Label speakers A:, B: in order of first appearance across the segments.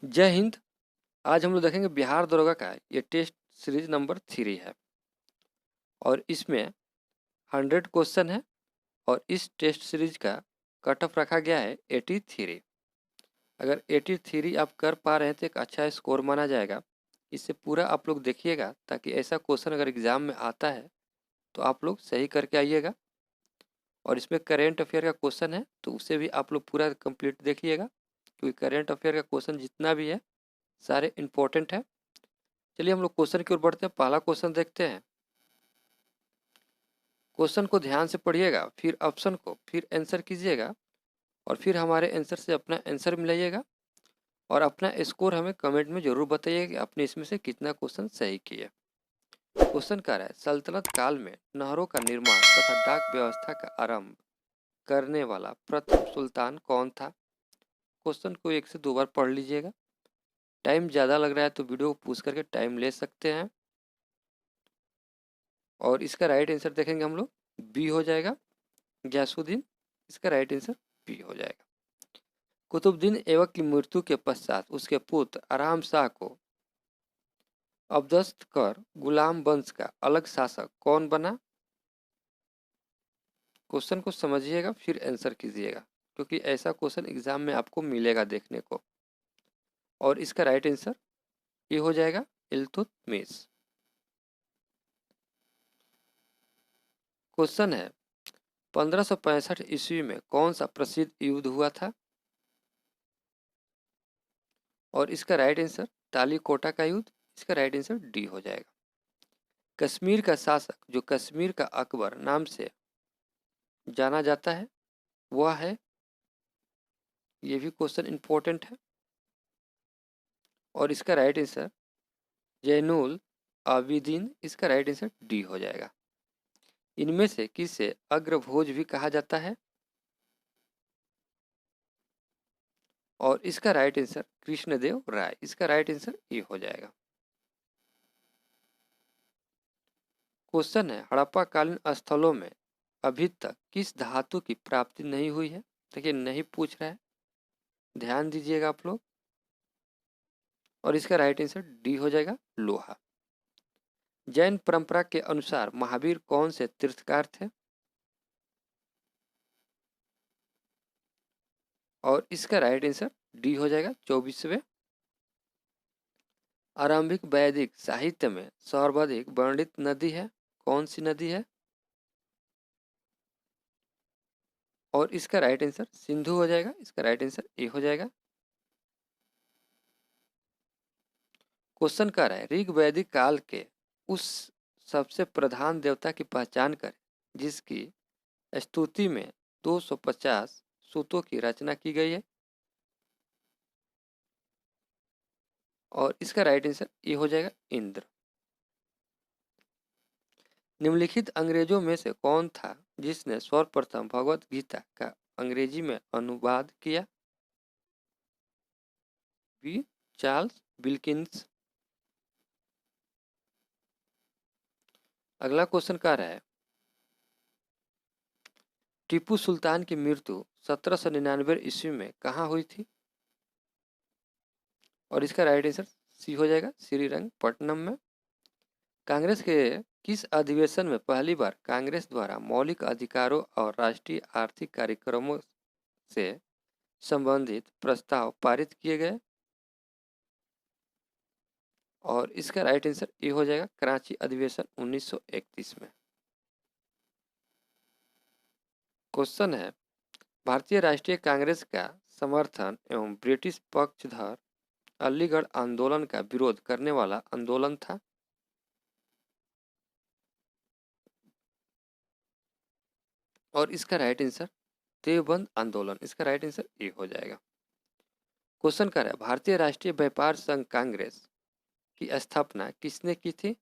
A: जय हिंद। आज हम लोग देखेंगे बिहार दरोगा का ये टेस्ट सीरीज नंबर 3 है और इसमें 100 क्वेश्चन है और इस टेस्ट सीरीज का कट ऑफ रखा गया है 83। अगर 83 आप कर पा रहे हैं तो एक अच्छा स्कोर माना जाएगा। इससे पूरा आप लोग देखिएगा ताकि ऐसा क्वेश्चन अगर एग्ज़ाम में आता है तो आप लोग सही करके आइएगा। और इसमें करेंट अफेयर का क्वेश्चन है तो उसे भी आप लोग पूरा कंप्लीट देखिएगा, क्योंकि करेंट अफेयर का क्वेश्चन जितना भी है सारे इम्पोर्टेंट है। चलिए हम लोग क्वेश्चन की ओर बढ़ते हैं। पहला क्वेश्चन देखते हैं। क्वेश्चन को ध्यान से पढ़िएगा, फिर ऑप्शन को फिर आंसर कीजिएगा और फिर हमारे आंसर से अपना आंसर मिलाइएगा और अपना स्कोर हमें कमेंट में जरूर बताइएगा कि आपने इसमें से कितना क्वेश्चन सही किया। क्वेश्चन कह रहा है, सल्तनत काल में नहरों का निर्माण तथा डाक व्यवस्था का आरंभ करने वाला प्रथम सुल्तान कौन था। क्वेश्चन को 1 से 2 बार पढ़ लीजिएगा। टाइम ज़्यादा लग रहा है तो वीडियो को पूछ करके टाइम ले सकते हैं। और इसका राइट आंसर देखेंगे हम लोग, बी हो जाएगा, गयासुद्दीन। इसका राइट आंसर बी हो जाएगा। कुतुबुद्दीन ऐबक की मृत्यु के पश्चात उसके पुत्र आराम शाह को अपदस्थ कर गुलाम वंश का अलग शासक कौन बना। क्वेश्चन को समझिएगा फिर आंसर कीजिएगा, क्योंकि ऐसा क्वेश्चन एग्जाम में आपको मिलेगा देखने को। और इसका राइट आंसर ये हो जाएगा, इल्तुतमिश। क्वेश्चन है, 1565 ईस्वी में कौन सा प्रसिद्ध युद्ध हुआ था। और इसका राइट आंसर तालीकोटा का युद्ध। इसका राइट आंसर डी हो जाएगा। कश्मीर का शासक जो कश्मीर का अकबर नाम से जाना जाता है वह है, ये भी क्वेश्चन इंपॉर्टेंट है। और इसका राइट आंसर जैनुल आबिदीन। इसका राइट आंसर डी हो जाएगा। इनमें से किसे अग्रभोज भी कहा जाता है। और इसका राइट आंसर कृष्णदेव राय। इसका राइट आंसर ए हो जाएगा। क्वेश्चन है, हड़प्पा कालीन स्थलों में अभी तक किस धातु की प्राप्ति नहीं हुई है। देखिए नहीं पूछ रहा है, ध्यान दीजिएगा आप लोग। और इसका राइट आंसर डी हो जाएगा, लोहा। जैन परंपरा के अनुसार महावीर कौन से तीर्थकार थे। और इसका राइट आंसर डी हो जाएगा, 24वें। आरंभिक वैदिक साहित्य में सर्वाधिक वर्णित नदी है, कौन सी नदी है। और इसका राइट आंसर सिंधु हो जाएगा। इसका राइट आंसर ए हो जाएगा। क्वेश्चन कर रहा है, ऋग वैदिक काल के उस सबसे प्रधान देवता की पहचान करें जिसकी स्तुति में 250 सूतों की रचना की गई है। और इसका राइट आंसर ये हो जाएगा, इंद्र। निम्नलिखित अंग्रेजों में से कौन था जिसने सर्वप्रथम भगवत गीता का अंग्रेजी में अनुवाद किया। B, Charles Wilkins. अगला क्वेश्चन कह रहा है, टीपू सुल्तान की मृत्यु 1799 ईस्वी में कहाँ हुई थी। और इसका राइट आंसर सी हो जाएगा, श्रीरंगपट्टनम में। कांग्रेस के किस अधिवेशन में पहली बार कांग्रेस द्वारा मौलिक अधिकारों और राष्ट्रीय आर्थिक कार्यक्रमों से संबंधित प्रस्ताव पारित किए गए। और इसका राइट आंसर ये हो जाएगा, कराची अधिवेशन 1931 में। क्वेश्चन है, भारतीय राष्ट्रीय कांग्रेस का समर्थन एवं ब्रिटिश पक्षधर अलीगढ़ आंदोलन का विरोध करने वाला आंदोलन था। और इसका राइट आंसर देवबंद आंदोलन। इसका राइट आंसर ए हो जाएगा। क्वेश्चन कर रहा है, भारतीय राष्ट्रीय व्यापार संघ कांग्रेस की स्थापना किसने की थी।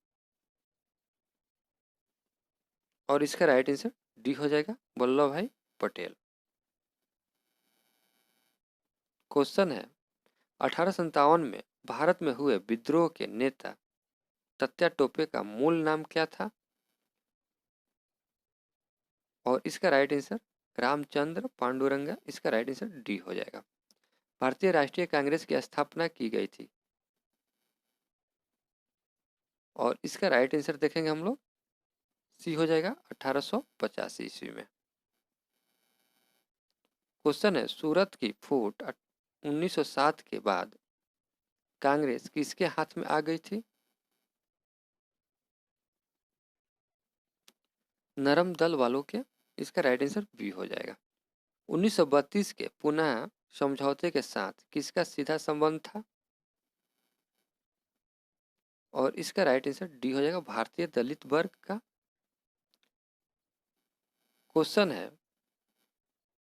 A: और इसका राइट आंसर डी हो जाएगा, वल्लभ भाई पटेल। क्वेश्चन है, 1857 में भारत में हुए विद्रोह के नेता तात्या टोपे का मूल नाम क्या था। और इसका राइट आंसर रामचंद्र पांडुरंगा। इसका राइट आंसर डी हो जाएगा। भारतीय राष्ट्रीय कांग्रेस की स्थापना की गई थी? और इसका राइट आंसर देखेंगे हम लोग, सी हो जाएगा 1885 ईस्वी में। क्वेश्चन है, सूरत की फूट 1907 के बाद कांग्रेस किसके हाथ में आ गई थी? नरम दल वालों के। इसका राइट आंसर बी हो जाएगा। 1932 के पुनः समझौते के साथ किसका सीधा संबंध था? और इसका राइट आंसर डी हो जाएगा, भारतीय दलित वर्ग का। क्वेश्चन है,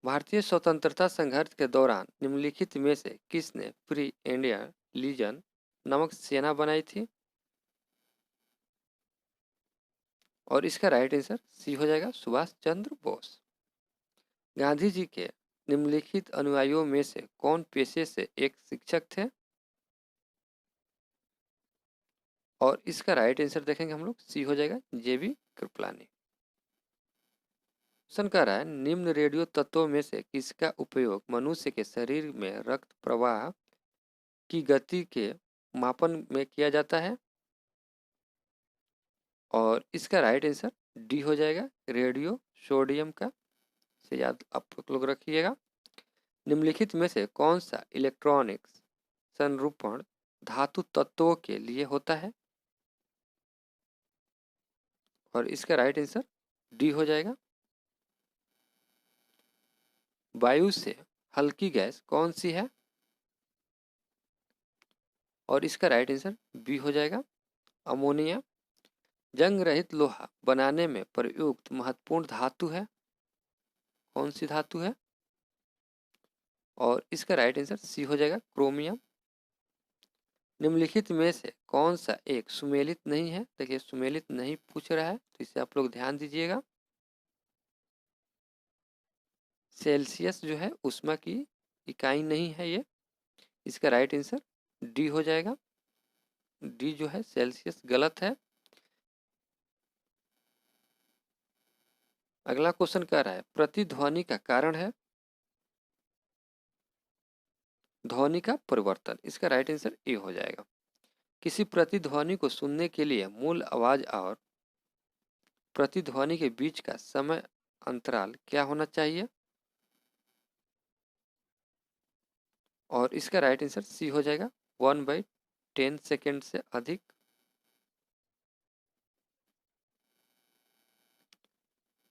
A: भारतीय स्वतंत्रता संघर्ष के दौरान निम्नलिखित में से किसने फ्री इंडिया लीजन नामक सेना बनाई थी? और इसका राइट आंसर सी हो जाएगा, सुभाष चंद्र बोस। गांधी जी के निम्नलिखित अनुयायियों में से कौन पेशे से एक शिक्षक थे? और इसका राइट आंसर देखेंगे हम लोग, सी हो जाएगा, जेबी कृपलानी। क्वेश्चन कह रहा है, निम्न रेडियो तत्वों में से किसका उपयोग मनुष्य के शरीर में रक्त प्रवाह की गति के मापन में किया जाता है? और इसका राइट आंसर डी हो जाएगा, रेडियो सोडियम का। से याद आप लोग रखिएगा। निम्नलिखित में से कौन सा इलेक्ट्रॉनिक्स संरूपण धातु तत्वों के लिए होता है? और इसका राइट आंसर डी हो जाएगा, वायु से हल्की गैस कौन सी है? और इसका राइट आंसर बी हो जाएगा, अमोनिया। जंग रहित लोहा बनाने में प्रयुक्त महत्वपूर्ण धातु है, कौन सी धातु है? और इसका राइट आंसर सी हो जाएगा, क्रोमियम। निम्नलिखित में से कौन सा एक सुमेलित नहीं है? देखिए सुमेलित नहीं पूछ रहा है, तो इसे आप लोग ध्यान दीजिएगा। सेल्सियस जो है उष्मा की इकाई नहीं है ये। इसका राइट आंसर डी हो जाएगा, डी जो है सेल्सियस गलत है। अगला क्वेश्चन कह रहा है, प्रतिध्वनि का कारण है ध्वनि का परिवर्तन। इसका राइट आंसर ए हो जाएगा। किसी प्रतिध्वनि को सुनने के लिए मूल आवाज और प्रतिध्वनि के बीच का समय अंतराल क्या होना चाहिए? और इसका राइट आंसर सी हो जाएगा, 1/10 सेकेंड से अधिक।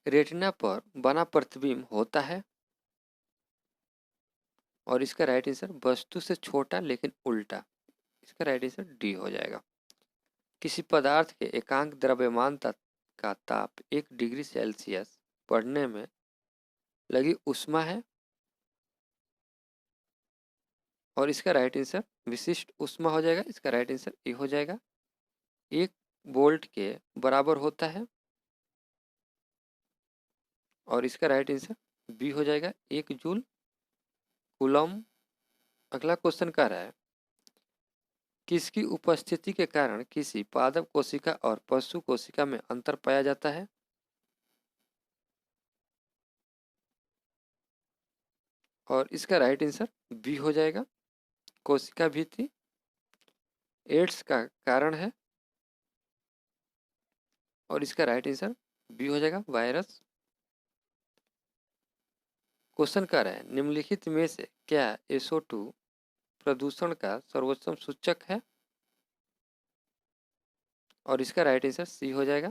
A: रेटिना पर बना प्रतिबिंब होता है। और इसका राइट आंसर वस्तु से छोटा लेकिन उल्टा। इसका राइट आंसर डी हो जाएगा। किसी पदार्थ के एकांक द्रव्यमान का ताप 1 डिग्री सेल्सियस बढ़ने में लगी ऊष्मा है। और इसका राइट आंसर विशिष्ट ऊष्मा हो जाएगा। इसका राइट आंसर ए हो जाएगा, 1 वोल्ट के बराबर होता है। और इसका राइट आंसर बी हो जाएगा, 1 जूल कूलम। अगला क्वेश्चन कह रहा है, किसकी उपस्थिति के कारण किसी पादप कोशिका और पशु कोशिका में अंतर पाया जाता है? और इसका राइट आंसर बी हो जाएगा, कोशिका भित्ति। एड्स का कारण है। और इसका राइट आंसर बी हो जाएगा, वायरस। क्वेश्चन कर रहा है, निम्नलिखित में से क्या SO2 प्रदूषण का सर्वोत्तम सूचक है? और इसका राइट आंसर सी हो जाएगा।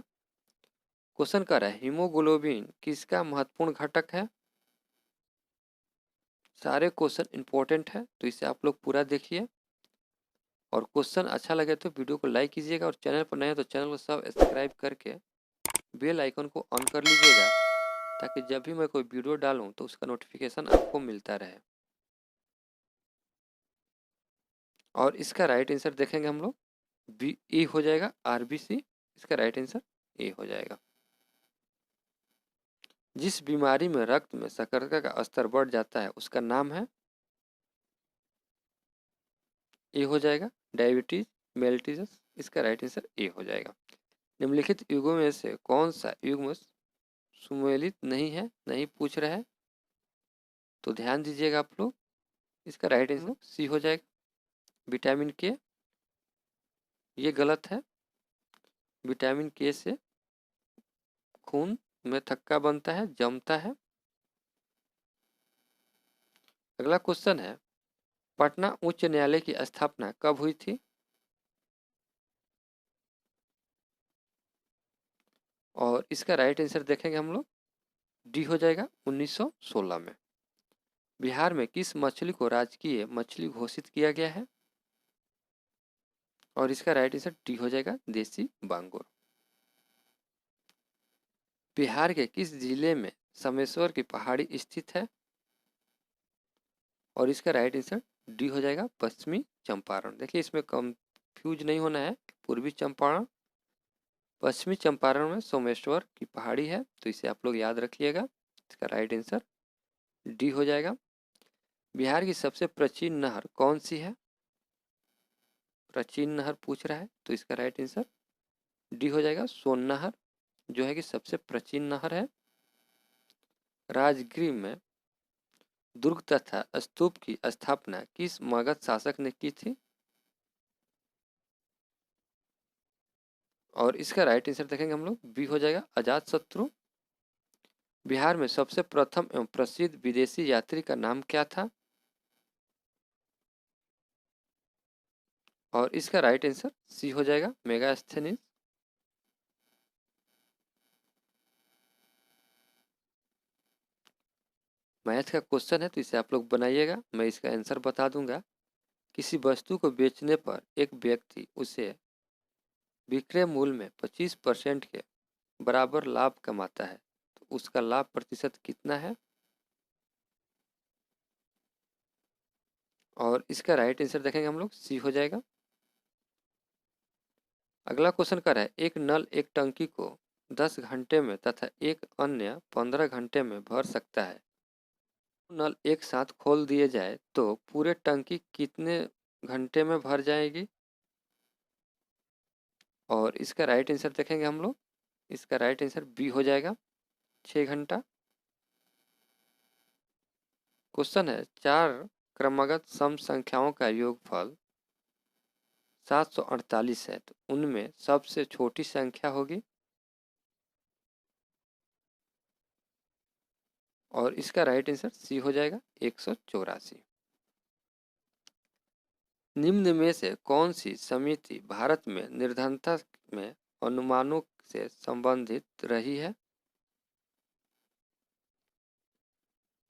A: क्वेश्चन कर रहा है, हीमोग्लोबिन किसका महत्वपूर्ण घटक है? सारे क्वेश्चन इंपॉर्टेंट है, तो इसे आप लोग पूरा देखिए। और क्वेश्चन अच्छा लगे तो वीडियो को लाइक कीजिएगा, और चैनल पर नए हैं तो चैनल को सब्सक्राइब करके बेल आइकन को ऑन कर लीजिएगा, ताकि जब भी मैं कोई वीडियो डालूं तो उसका नोटिफिकेशन आपको मिलता रहे। और इसका राइट आंसर देखेंगे हम लोग, बी ए हो जाएगा, RBC। इसका राइट आंसर ए हो जाएगा। जिस बीमारी में रक्त में शर्करा का स्तर बढ़ जाता है उसका नाम है? ए हो जाएगा, डायबिटीज मेल्टिटस। इसका राइट आंसर ए हो जाएगा। निम्नलिखित युगों में से कौन सा युग्म सुमेलित नहीं है? नहीं पूछ रहा है, तो ध्यान दीजिएगा आप लोग। इसका राइट आंसर सी हो जाएगा, विटामिन के। ये गलत है, विटामिन के से खून में थक्का बनता है, जमता है। अगला क्वेश्चन है, पटना उच्च न्यायालय की स्थापना कब हुई थी? और इसका राइट आंसर देखेंगे हम लोग, डी हो जाएगा 1916 में। बिहार में किस मछली को राजकीय मछली घोषित किया गया है? और इसका राइट आंसर डी हो जाएगा, देसी बांगुर। बिहार के किस जिले में समेश्वर की पहाड़ी स्थित है? और इसका राइट आंसर डी हो जाएगा, पश्चिमी चंपारण। देखिए इसमें कंफ्यूज नहीं होना है, पूर्वी चंपारण पश्चिमी चंपारण में सोमेश्वर की पहाड़ी है, तो इसे आप लोग याद रखिएगा। इसका राइट आंसर डी हो जाएगा। बिहार की सबसे प्राचीन नहर कौन सी है? प्राचीन नहर पूछ रहा है, तो इसका राइट आंसर डी हो जाएगा, सोन नहर, जो है कि सबसे प्राचीन नहर है। राजगृह में दुर्ग तथा स्तूप की स्थापना किस मगध शासक ने की थी? और इसका राइट आंसर देखेंगे हम लोग, बी हो जाएगा, अजातशत्रु। बिहार में सबसे प्रथम एवं प्रसिद्ध विदेशी यात्री का नाम क्या था? और इसका राइट आंसर सी हो जाएगा, मेगास्थेनिस। मैथ का क्वेश्चन है, तो इसे आप लोग बनाइएगा, मैं इसका आंसर बता दूंगा। किसी वस्तु को बेचने पर एक व्यक्ति उसे विक्रय मूल्य में 25% के बराबर लाभ कमाता है, तो उसका लाभ प्रतिशत कितना है? और इसका राइट आंसर देखेंगे हम लोग, सी हो जाएगा। अगला क्वेश्चन कर रहा है, एक नल एक टंकी को 10 घंटे में तथा एक अन्य 15 घंटे में भर सकता है। नल एक साथ खोल दिए जाए तो पूरे टंकी कितने घंटे में भर जाएगी? और इसका राइट आंसर देखेंगे हम लोग, इसका राइट आंसर बी हो जाएगा, 6 घंटा। क्वेश्चन है, 4 क्रमगत सम संख्याओं का योगफल 748 है, तो उनमें सबसे छोटी संख्या होगी? और इसका राइट आंसर सी हो जाएगा, 184। निम्न में से कौन सी समिति भारत में निर्धनता में अनुमानों से संबंधित रही है?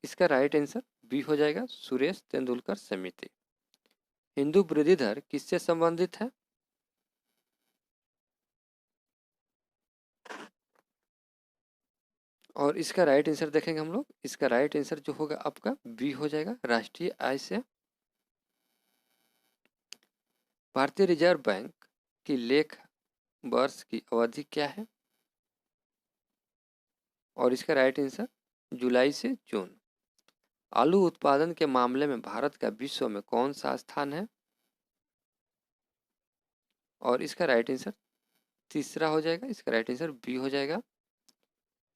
A: इसका राइट आंसर बी हो जाएगा, सुरेश तेंदुलकर समिति। हिंदू वृद्धि दर किससे संबंधित है? और इसका राइट आंसर देखेंगे हम लोग, इसका राइट आंसर जो होगा आपका बी हो जाएगा, राष्ट्रीय आय से। भारतीय रिजर्व बैंक की लेख वर्ष की अवधि क्या है? और इसका राइट आंसर जुलाई से जून। आलू उत्पादन के मामले में भारत का विश्व में कौन सा स्थान है? और इसका राइट आंसर तीसरा हो जाएगा, इसका राइट आंसर बी हो जाएगा,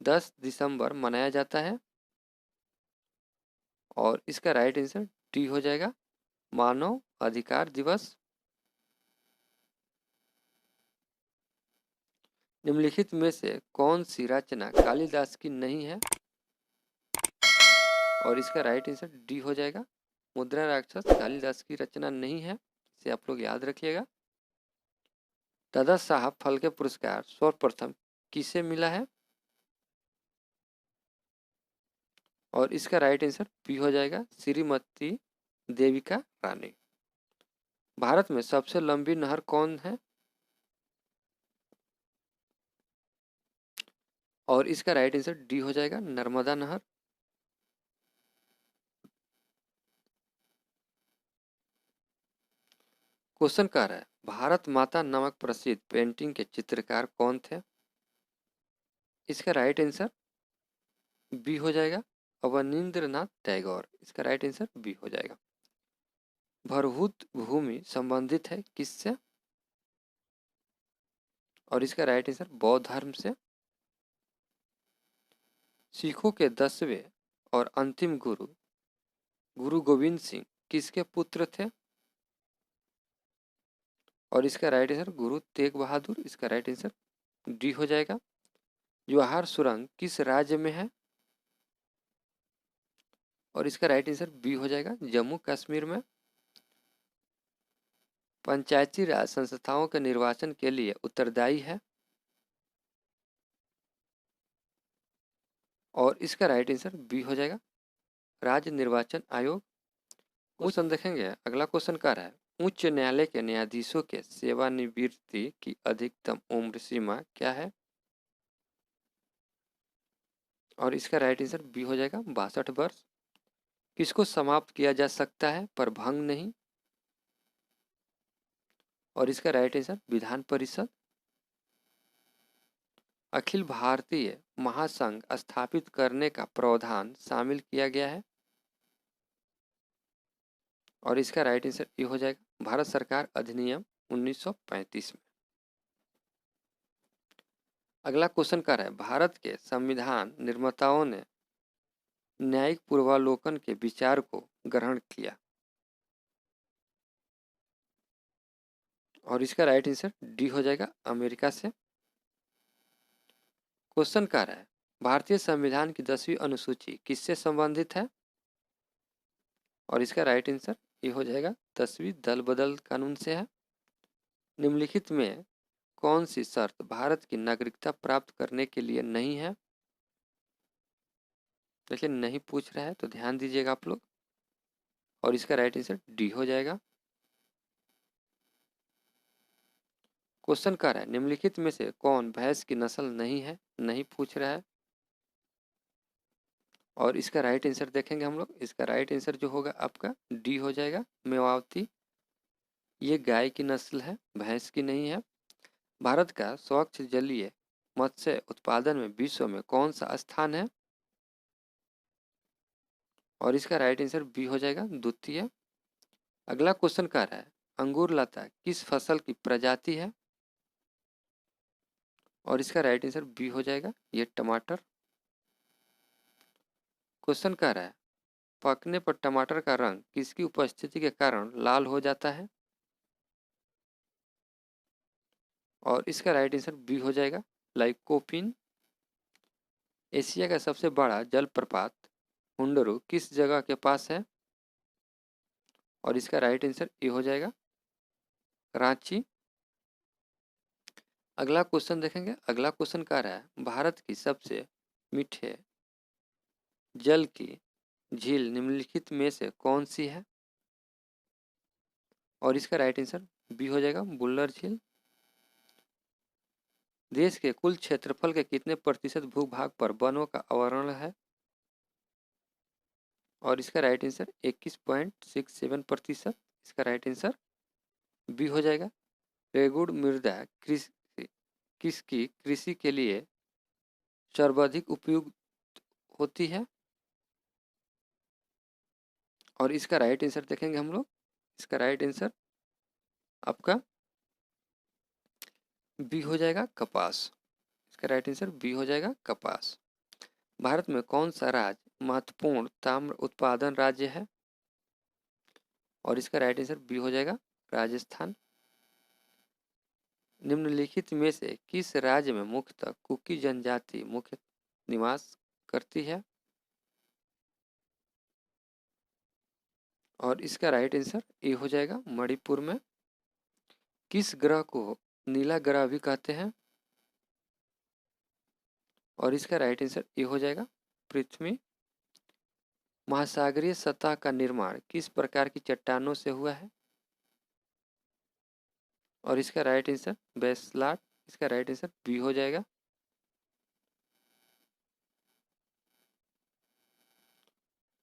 A: 10 दिसंबर मनाया जाता है। और इसका राइट आंसर डी हो जाएगा, मानव अधिकार दिवस। निम्नलिखित में से कौन सी रचना कालिदास की नहीं है? और इसका राइट आंसर डी हो जाएगा, मुद्रा राक्षस कालिदास की रचना नहीं है, इसे आप लोग याद रखिएगा। दादा साहब फाल्के पुरस्कार सर्वप्रथम किसे मिला है? और इसका राइट आंसर बी हो जाएगा, श्रीमती देविका रानी। भारत में सबसे लंबी नहर कौन है? और इसका राइट आंसर डी हो जाएगा, नर्मदा नहर। क्वेश्चन कह रहा है, भारत माता नामक प्रसिद्ध पेंटिंग के चित्रकार कौन थे? इसका राइट आंसर बी हो जाएगा, अवनींद्रनाथ टैगोर। इसका राइट आंसर बी हो जाएगा। भरहुत भूमि संबंधित है किससे? और इसका राइट आंसर बौद्ध धर्म से। सिखों के 10वें और अंतिम गुरु गुरु गोविंद सिंह किसके पुत्र थे? और इसका राइट आंसर गुरु तेग बहादुर। इसका राइट आंसर डी हो जाएगा। जवाहर सुरंग किस राज्य में है? और इसका राइट आंसर बी हो जाएगा, जम्मू कश्मीर में। पंचायती राज संस्थाओं के निर्वाचन के लिए उत्तरदायी है? और इसका राइट आंसर बी हो जाएगा, राज्य निर्वाचन आयोग। क्वेश्चन देखेंगे, अगला क्वेश्चन क्या है, उच्च न्यायालय के न्यायाधीशों के सेवानिवृत्ति की अधिकतम उम्र सीमा क्या है? और इसका राइट आंसर बी हो जाएगा, 62 वर्ष। किसको समाप्त किया जा सकता है पर भंग नहीं? और इसका राइट आंसर विधान परिषद। अखिल भारतीय महासंघ स्थापित करने का प्रावधान शामिल किया गया है? और इसका राइट आंसर ये हो जाएगा, भारत सरकार अधिनियम 1935 में। अगला क्वेश्चन कर है, भारत के संविधान निर्माताओं ने न्यायिक पूर्वावलोकन के विचार को ग्रहण किया? और इसका राइट आंसर डी हो जाएगा, अमेरिका से। क्वेश्चन कर है, भारतीय संविधान की 10वीं अनुसूची किससे संबंधित है? और इसका राइट आंसर ये हो जाएगा, 10वीं दल बदल कानून से है। निम्नलिखित में कौन सी शर्त भारत की नागरिकता प्राप्त करने के लिए नहीं है? देखिए नहीं पूछ रहा है तो ध्यान दीजिएगा आप लोग। और इसका राइट आंसर डी हो जाएगा। क्वेश्चन कर रहा है, निम्नलिखित में से कौन भैंस की नस्ल नहीं है? नहीं पूछ रहा है। और इसका राइट आंसर देखेंगे हम लोग, इसका राइट आंसर जो होगा आपका डी हो जाएगा, मेवाती। ये गाय की नस्ल है, भैंस की नहीं है। भारत का स्वच्छ जलीय मत्स्य उत्पादन में विश्व में कौन सा स्थान है? और इसका राइट आंसर बी हो जाएगा, द्वितीय। अगला क्वेश्चन कह रहा है, अंगूर लता किस फसल की प्रजाति है? और इसका राइट आंसर बी हो जाएगा, ये टमाटर। क्वेश्चन कह रहा है, पकने पर टमाटर का रंग किसकी उपस्थिति के कारण लाल हो जाता है? और इसका राइट आंसर बी हो जाएगा, लाइकोपिन। एशिया का सबसे बड़ा जलप्रपात हुंडरू किस जगह के पास है? और इसका राइट आंसर ये हो जाएगा, रांची। अगला क्वेश्चन देखेंगे, अगला क्वेश्चन कह रहा है, भारत की सबसे मीठे जल की झील निम्नलिखित में से कौन सी है? और इसका राइट आंसर बी हो जाएगा, बुल्लर झील। देश के कुल क्षेत्रफल के कितने प्रतिशत भूभाग पर वनों का आवरण है? और इसका राइट आंसर 21.67%। इसका राइट आंसर बी हो जाएगा। रेगुड़ मृदा किसकी कृषि के लिए सर्वाधिक उपयुक्त होती है? और इसका राइट आंसर देखेंगे हम लोग, इसका राइट आंसर आपका बी हो जाएगा, कपास। इसका राइट आंसर बी हो जाएगा, कपास। भारत में कौन सा राज्य महत्वपूर्ण ताम्र उत्पादन राज्य है? और इसका राइट आंसर बी हो जाएगा, राजस्थान। निम्नलिखित में से किस राज्य में मुख्यतः कुकी जनजाति मुख्य निवास करती है? और इसका राइट आंसर ए हो जाएगा, मणिपुर में। किस ग्रह को नीला ग्रह भी कहते हैं? और इसका राइट आंसर ए हो जाएगा, पृथ्वी। महासागरीय सतह का निर्माण किस प्रकार की चट्टानों से हुआ है? और इसका राइट आंसर बेसलाट। इसका राइट आंसर बी हो जाएगा।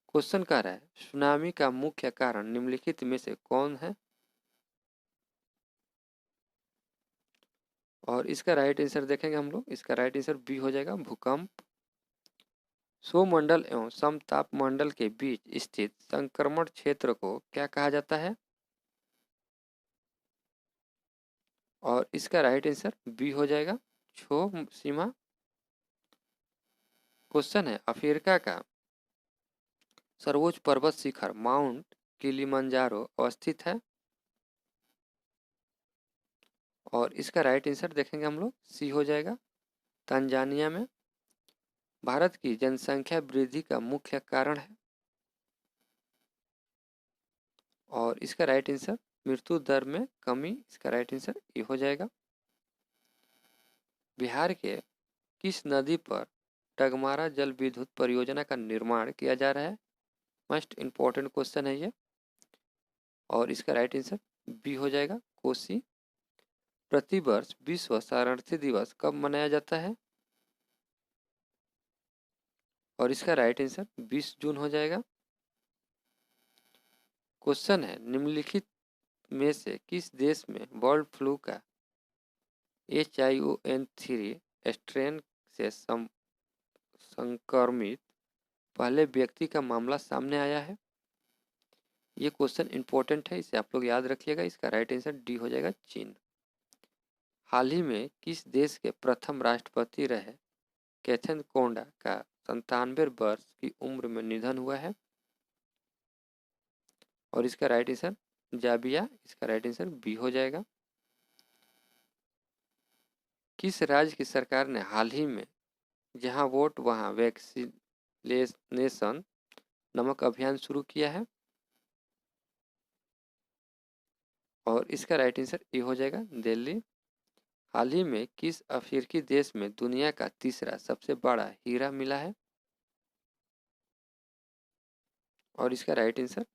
A: क्वेश्चन कह रहा है, सुनामी का मुख्य कारण निम्नलिखित में से कौन है? और इसका राइट आंसर देखेंगे हम लोग, इसका राइट आंसर बी हो जाएगा, भूकंप। सौमंडल एवं समताप मंडल के बीच स्थित संक्रमण क्षेत्र को क्या कहा जाता है? और इसका राइट आंसर बी हो जाएगा, क्षोभ सीमा। क्वेश्चन है, अफ्रीका का सर्वोच्च पर्वत शिखर माउंट किलिमंजारो अवस्थित है। और इसका राइट आंसर देखेंगे हम लोग सी हो जाएगा, तंजानिया में। भारत की जनसंख्या वृद्धि का मुख्य कारण है। और इसका राइट आंसर मृत्यु दर में कमी, इसका राइट आंसर ये हो जाएगा। बिहार के किस नदी पर टगमारा जल विद्युत परियोजना का निर्माण किया जा रहा है? मोस्ट इम्पोर्टेंट क्वेश्चन है ये। और इसका राइट आंसर बी हो जाएगा, कोसी। प्रतिवर्ष विश्व शरणार्थी दिवस कब मनाया जाता है? और इसका राइट आंसर 20 जून हो जाएगा। क्वेश्चन है, निम्नलिखित में से किस देश में बर्ड फ्लू का H1N1 स्ट्रेन से संक्रमित पहले व्यक्ति का मामला सामने आया है? ये क्वेश्चन इंपॉर्टेंट है, इसे आप लोग याद रखिएगा। इसका राइट आंसर डी हो जाएगा, चीन। हाल ही में किस देश के प्रथम राष्ट्रपति रहे कैथन कोंडा का 97 वर्ष की उम्र में निधन हुआ है? और इसका राइट आंसर जाबिया, इसका राइट आंसर बी हो जाएगा। किस राज्य की सरकार ने हाल ही में जहां वोट वहां वैक्सीनेशन नामक अभियान शुरू किया है? और इसका राइट आंसर ये हो जाएगा, दिल्ली। हाल ही में किस अफ्रीकी देश में दुनिया का तीसरा सबसे बड़ा हीरा मिला है? और इसका राइट आंसर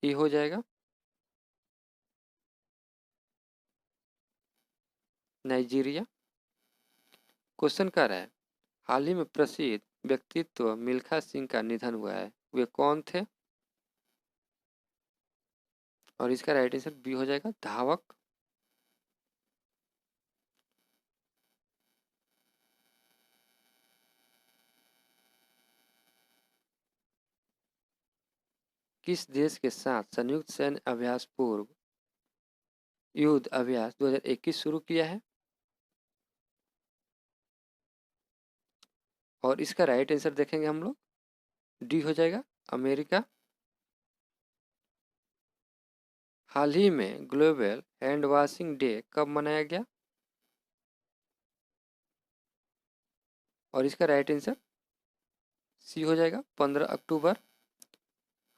A: ये हो जाएगा, नाइजीरिया। क्वेश्चन कर रहा है, हाल ही में प्रसिद्ध व्यक्तित्व मिल्खा सिंह का निधन हुआ है, वे कौन थे? और इसका राइट आंसर बी हो जाएगा, धावक। किस देश के साथ संयुक्त सैन्य अभ्यास पूर्व युद्ध अभ्यास 2021 शुरू किया है? और इसका राइट आंसर देखेंगे हम लोग, डी हो जाएगा, अमेरिका। हाल ही में ग्लोबल हैंड वॉशिंग डे कब मनाया गया? और इसका राइट आंसर सी हो जाएगा, 15 अक्टूबर।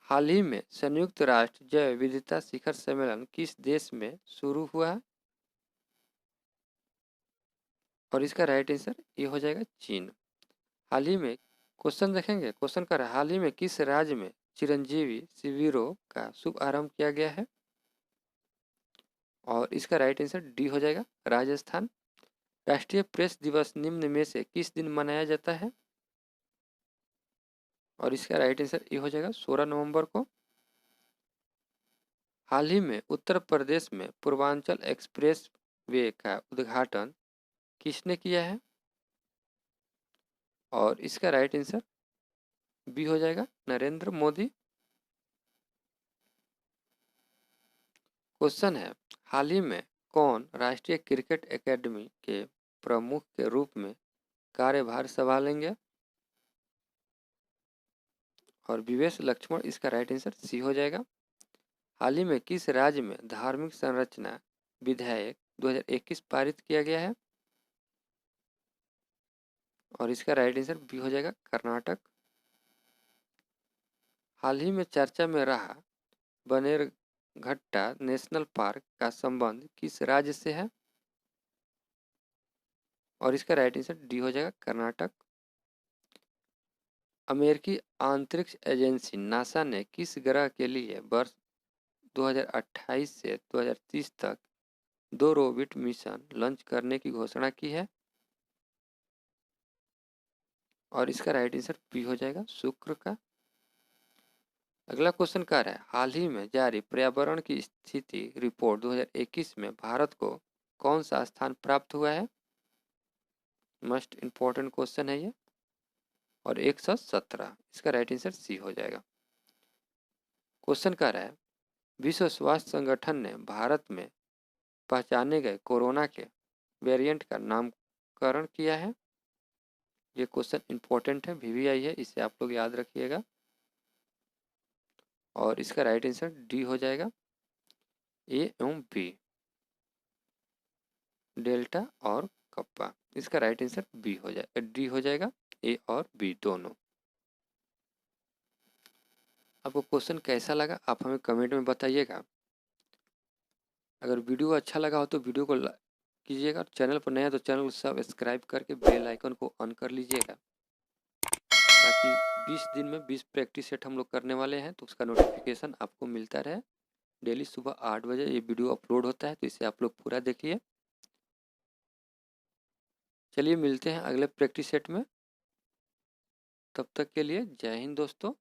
A: हाल ही में संयुक्त राष्ट्र जैव विविधता शिखर सम्मेलन किस देश में शुरू हुआ है? और इसका राइट आंसर ये हो जाएगा, चीन। हाल ही में क्वेश्चन देखेंगे, क्वेश्चन कर हाल ही में किस राज्य में चिरंजीवी शिविरों का शुभ आरंभ किया गया है? और इसका राइट आंसर डी हो जाएगा, राजस्थान। राष्ट्रीय प्रेस दिवस निम्न में से किस दिन मनाया जाता है? और इसका राइट आंसर ये हो जाएगा, 16 नवंबर को। हाल ही में उत्तर प्रदेश में पूर्वांचल एक्सप्रेस वे का उद्घाटन किसने किया है? और इसका राइट आंसर बी हो जाएगा, नरेंद्र मोदी। क्वेश्चन है, हाल ही में कौन राष्ट्रीय क्रिकेट एकेडमी के प्रमुख के रूप में कार्यभार संभालेंगे? और विवेश लक्ष्मण, इसका राइट आंसर सी हो जाएगा। हाल ही में किस राज्य में धार्मिक संरचना विधेयक 2021 पारित किया गया है? और इसका राइट आंसर बी हो जाएगा, कर्नाटक। हाल ही में चर्चा में रहा बनेरघट्टा नेशनल पार्क का संबंध किस राज्य से है? और इसका राइट आंसर डी हो जाएगा, कर्नाटक। अमेरिकी अंतरिक्ष एजेंसी नासा ने किस ग्रह के लिए वर्ष 2028 से 2030 तक 2 रोबोट मिशन लॉन्च करने की घोषणा की है? और इसका राइट आंसर बी हो जाएगा, शुक्र का। अगला क्वेश्चन क्या है, हाल ही में जारी पर्यावरण की स्थिति रिपोर्ट 2021 में भारत को कौन सा स्थान प्राप्त हुआ है? मोस्ट इम्पोर्टेंट क्वेश्चन है ये। और 117, इसका राइट आंसर सी हो जाएगा। क्वेश्चन क्या है, विश्व स्वास्थ्य संगठन ने भारत में पहचाने गए कोरोना के वेरिएंट का नामकरण किया है? ये क्वेश्चन इंपॉर्टेंट है, वीवीआई है, इसे आप लोग याद रखिएगा। और इसका राइट आंसर डी हो जाएगा, ए एवं बी, डेल्टा और कप्पा। इसका राइट आंसर बी हो जाएगा, डी हो जाएगा, ए और बी दोनों। आपको क्वेश्चन कैसा लगा आप हमें कमेंट में बताइएगा। अगर वीडियो अच्छा लगा हो तो वीडियो को कीजिएगा, और चैनल पर नया तो चैनल को सब्सक्राइब करके बेल आइकन को ऑन कर लीजिएगा, ताकि 20 दिन में 20 प्रैक्टिस सेट हम लोग करने वाले हैं, तो उसका नोटिफिकेशन आपको मिलता रहे। डेली सुबह 8 बजे ये वीडियो अपलोड होता है, तो इसे आप लोग पूरा देखिए। चलिए मिलते हैं अगले प्रैक्टिस सेट में, तब तक के लिए जय हिंद दोस्तों।